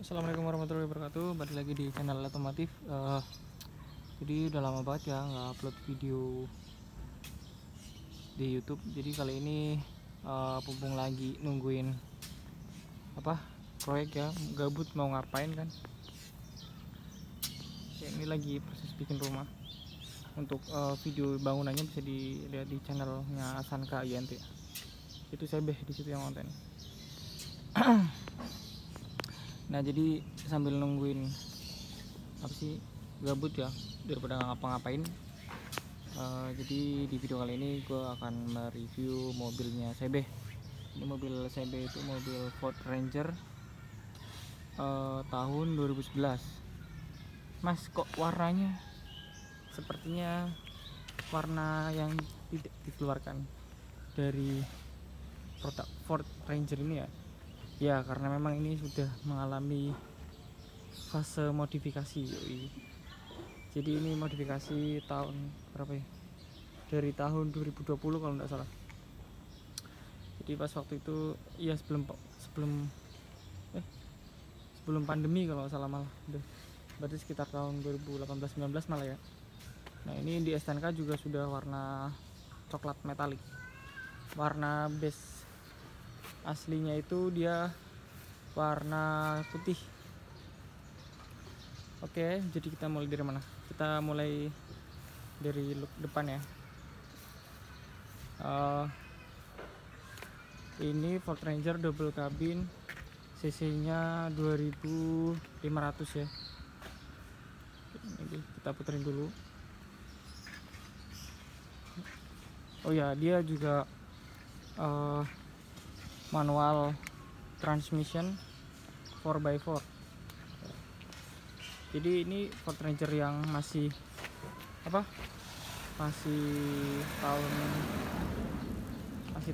Assalamualaikum warahmatullahi wabarakatuh. Balik lagi di channel otomotif. Jadi udah lama banget ya nggak upload video di YouTube. Jadi kali ini mumpung lagi nungguin proyek ya, gabut mau ngapain kan? Ya, ini lagi proses bikin rumah. Untuk video bangunannya bisa dilihat di channelnya Asanka INT. Itu saya di situ yang konten. Nah, jadi sambil nungguin gabut ya daripada nggak ngapa-ngapain. Jadi di video kali ini gue akan mereview mobilnya CB. Ini mobil CB itu mobil Ford Ranger tahun 2011. Mas, kok warnanya sepertinya warna yang tidak dikeluarkan dari produk Ford Ranger ini ya? Ya, karena memang ini sudah mengalami fase modifikasi. Jadi ini modifikasi tahun berapa ya? Dari tahun 2020 kalau nggak salah. Jadi pas waktu itu ya sebelum pandemi kalau nggak salah, malah berarti sekitar tahun 2018-19 malah ya. Nah, ini di STNK juga sudah warna coklat metalik. Warna base aslinya itu dia warna putih. Oke, jadi kita mulai dari mana? Kita mulai dari look depan ya. Ini Ford Ranger double cabin, cc nya 2500 ya. Ini kita puterin dulu. Oh ya, dia juga manual transmission 4x4. Jadi ini Ford Ranger yang masih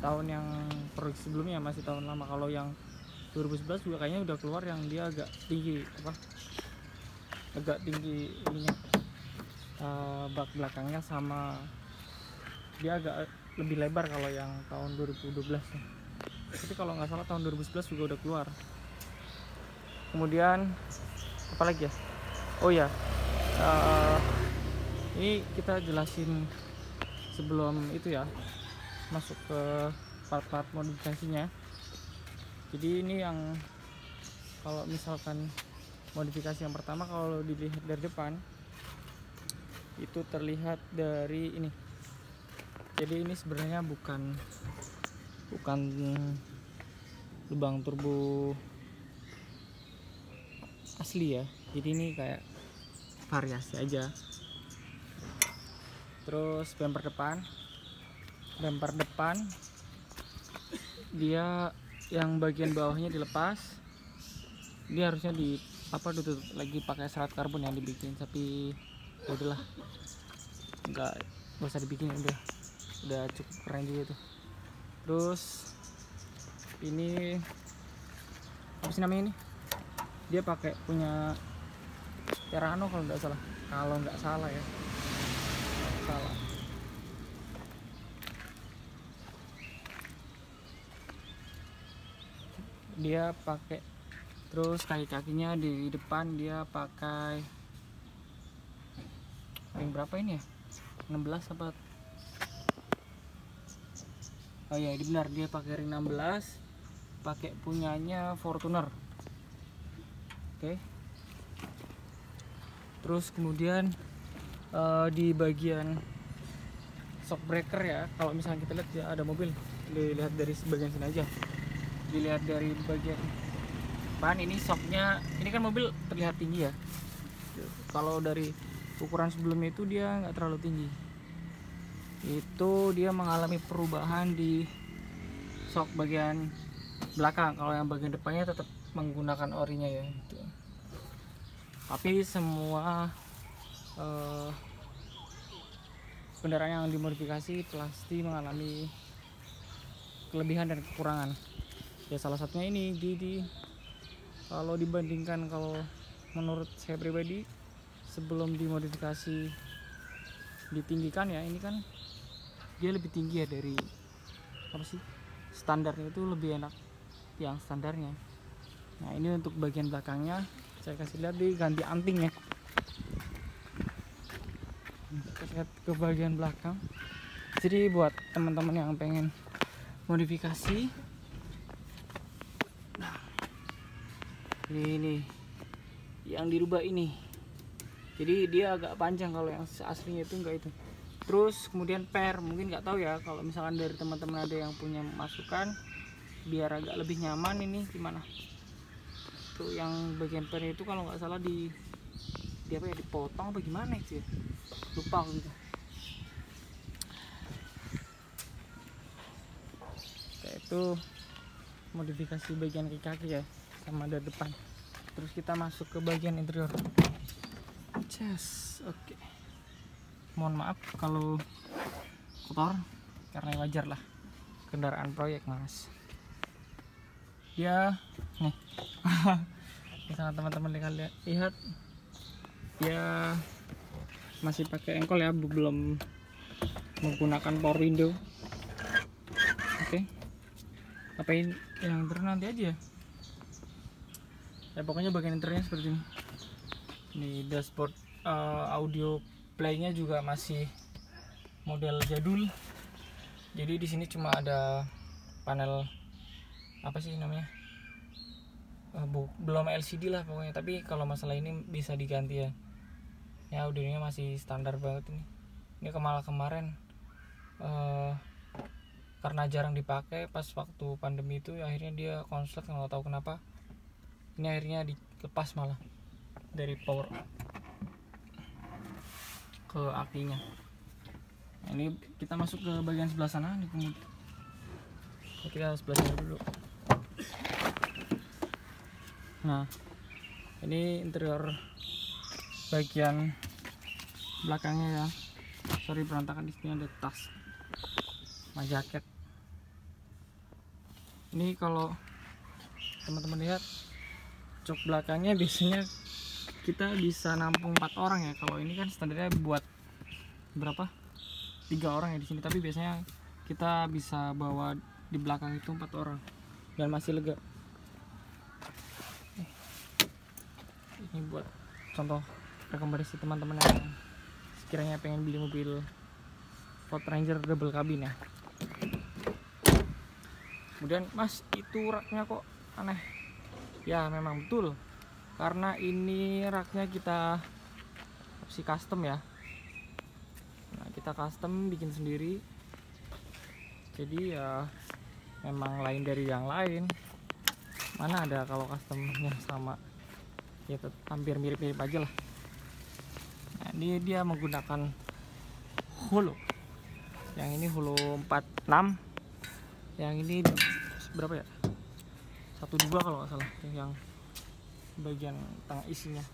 tahun yang produksi sebelumnya, masih tahun lama. Kalau yang 2011 juga kayaknya udah keluar yang dia agak tinggi ininya, bak belakangnya, sama dia agak lebih lebar kalau yang tahun 2012 ya. Tapi kalau nggak salah tahun 2011 juga udah keluar. Kemudian apa lagi ya? Oh ya, ini kita jelasin sebelum itu ya, masuk ke part-part modifikasinya. Jadi ini yang kalau misalkan modifikasi yang pertama, kalau dilihat dari depan itu terlihat dari ini. Jadi ini sebenarnya bukan lubang turbo asli ya. Jadi ini kayak variasi aja. Terus bumper depan dia yang bagian bawahnya dilepas. Dia harusnya ditutup lagi pakai serat karbon yang dibikin, tapi udahlah, nggak usah dibikin, udah cukup keren juga itu. Terus ini apa sih namanya ini? Dia pakai punya Terrano kalau nggak salah ya. Salah. Dia pakai, terus kaki-kakinya di depan dia pakai ring berapa ini ya? 16 apa? Oh ya, ini benar, dia pakai ring 16, pakai punyanya Fortuner. Oke. Terus kemudian di bagian shock breaker ya, kalau misalnya kita lihat ya ada mobil, dilihat dari bagian sini aja. Dilihat dari bagian depan ini shocknya, ini kan mobil terlihat tinggi ya. Kalau dari ukuran sebelumnya itu dia nggak terlalu tinggi. Itu dia mengalami perubahan di shock bagian belakang. Kalau yang bagian depannya tetap menggunakan orinya ya gitu. Tapi semua kendaraan yang dimodifikasi pasti mengalami kelebihan dan kekurangan ya. Salah satunya ini kalau dibandingkan, kalau menurut saya pribadi, sebelum dimodifikasi ditinggikan ya, ini kan dia lebih tinggi ya dari standarnya, itu lebih enak yang standarnya. Nah ini untuk bagian belakangnya, saya kasih lihat diganti anting ya. Kita lihat ke bagian belakang. Jadi buat teman-teman yang pengen modifikasi, nah ini yang dirubah ini. Jadi dia agak panjang, kalau yang aslinya itu enggak itu. Terus kemudian mungkin nggak tahu ya, kalau misalkan dari teman-teman ada yang punya masukan biar agak lebih nyaman, ini gimana tuh yang bagian itu kalau nggak salah di apa ya, dipotong apa gimana sih ya? Lupa gitu. Kayak itu modifikasi bagian kaki ya sama dari depan. Terus kita masuk ke bagian interior. Oke. Mohon maaf kalau kotor, karena wajar lah, kendaraan proyek mas. Dia nih misalnya teman-teman lihat dia masih pakai engkol ya, belum menggunakan power window. Oke. Apa yang nanti aja ya, pokoknya bagian interiornya seperti ini. Ini dashboard, audio playnya juga masih model jadul. Jadi di sini cuma ada panel apa sih namanya, belum LCD lah pokoknya. Tapi kalau masalah ini bisa diganti ya. Ya audionya masih standar banget ini. Ini kemarin karena jarang dipakai pas waktu pandemi itu, akhirnya dia konslet, nggak tahu kenapa. Ini akhirnya dilepas malah dari power ke akinya. Nah, ini kita masuk ke bagian sebelah sana nih, kemudian kita sebelah sana dulu. Nah ini interior bagian belakangnya ya. Sorry berantakan, di sini ada tas sama jaket. Ini kalau teman-teman lihat jok belakangnya biasanya kita bisa nampung 4 orang ya. Kalau ini kan standarnya buat berapa? 3 orang ya di sini. Tapi biasanya kita bisa bawa di belakang itu 4 orang dan masih lega. Ini buat contoh rekomendasi teman-teman yang sekiranya pengen beli mobil Ford Ranger double cabin ya. Kemudian mas, itu raknya kok aneh ya? Memang betul, karena ini raknya kita opsi custom ya. Nah, kita custom bikin sendiri, jadi ya memang lain dari yang lain. Mana ada kalau customnya sama ya, hampir mirip-mirip aja lah. Nah, ini dia menggunakan holo. Yang ini holo 46, yang ini berapa ya, 12 kalau nggak salah, yang bagian tengah isinya.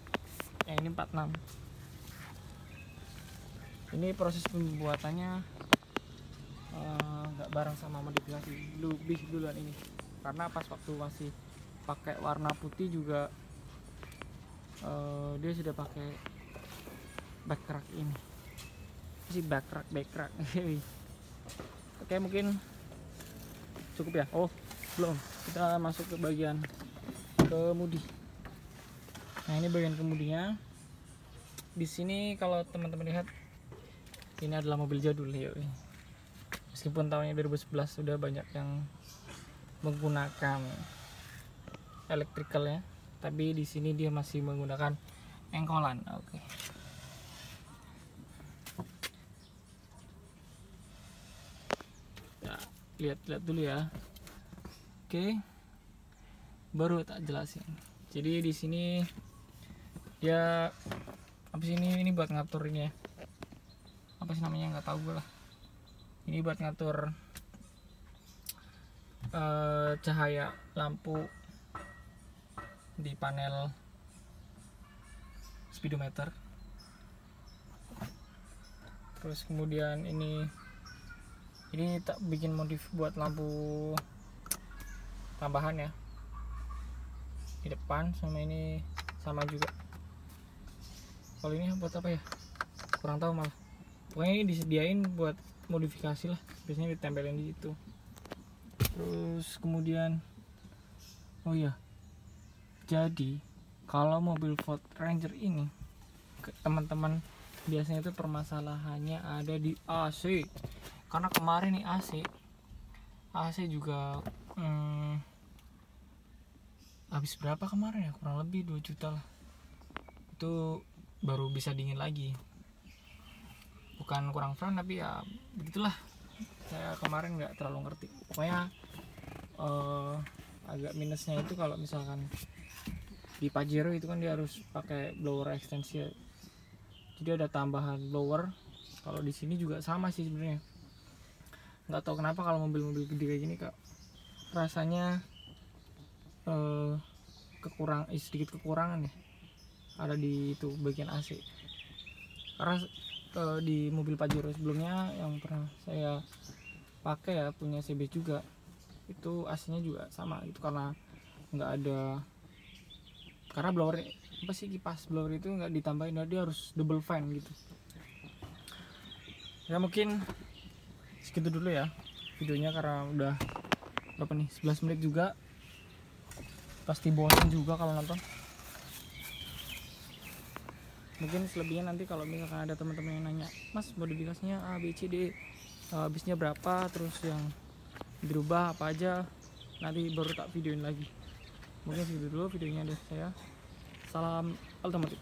Yang ini 46. Ini proses pembuatannya nggak bareng sama modifikasi, lebih duluan ini, karena pas waktu masih pakai warna putih juga dia sudah pakai backrack ini si backrack. Oke, mungkin cukup ya. Oh belum, kita masuk ke bagian kemudi. Nah ini bagian kemudinya. Di sini kalau teman-teman lihat, ini adalah mobil jadul ya. Meskipun tahunnya 2011 sudah banyak yang menggunakan elektrikalnya, tapi di sini dia masih menggunakan engkolan. Oke. Ya, lihat dulu ya. Oke. Baru tak jelasin. Jadi di sini dia apa sih ini buat ngatur ini ya. Apa sih namanya, nggak tahu gue lah. Ini buat ngatur cahaya lampu di panel speedometer. Terus kemudian ini tak bikin modif buat lampu tambahan ya di depan, sama ini sama juga. Kalau ini buat apa ya, kurang tahu malah. Pokoknya ini disediain buat modifikasi lah, biasanya ditempelin di situ. Terus kemudian oh iya, Jadi kalau mobil Ford Ranger ini teman-teman biasanya itu permasalahannya ada di AC, karena kemarin nih AC juga habis berapa kemarin ya, kurang lebih 2 juta lah, itu baru bisa dingin lagi. Bukan kurang fan, tapi ya begitulah, saya kemarin nggak terlalu ngerti. Pokoknya agak minusnya itu kalau misalkan di Pajero itu kan dia harus pakai blower extension, jadi ada tambahan blower. Kalau di sini juga sama sih sebenarnya, nggak tahu kenapa kalau mobil-mobil gede kayak gini kak rasanya sedikit kekurangan ya, ada di itu bagian AC. Karena di mobil Pajero sebelumnya yang pernah saya pakai ya, punya CB juga, itu AC-nya juga sama gitu, karena nggak ada, karena blower apa sih, kipas blower itu nggak ditambahin, dia harus double fan gitu ya. Mungkin segitu dulu ya videonya, karena udah berapa nih, 11 menit juga, pasti bosan juga kalau nonton. Mungkin selebihnya nanti kalau misalkan ada teman-teman yang nanya, mas modifikasinya A B C D habisnya berapa, terus yang dirubah apa aja, nanti baru tak videoin lagi. Mungkin segitu dulu videonya dari saya. Salam otomotif.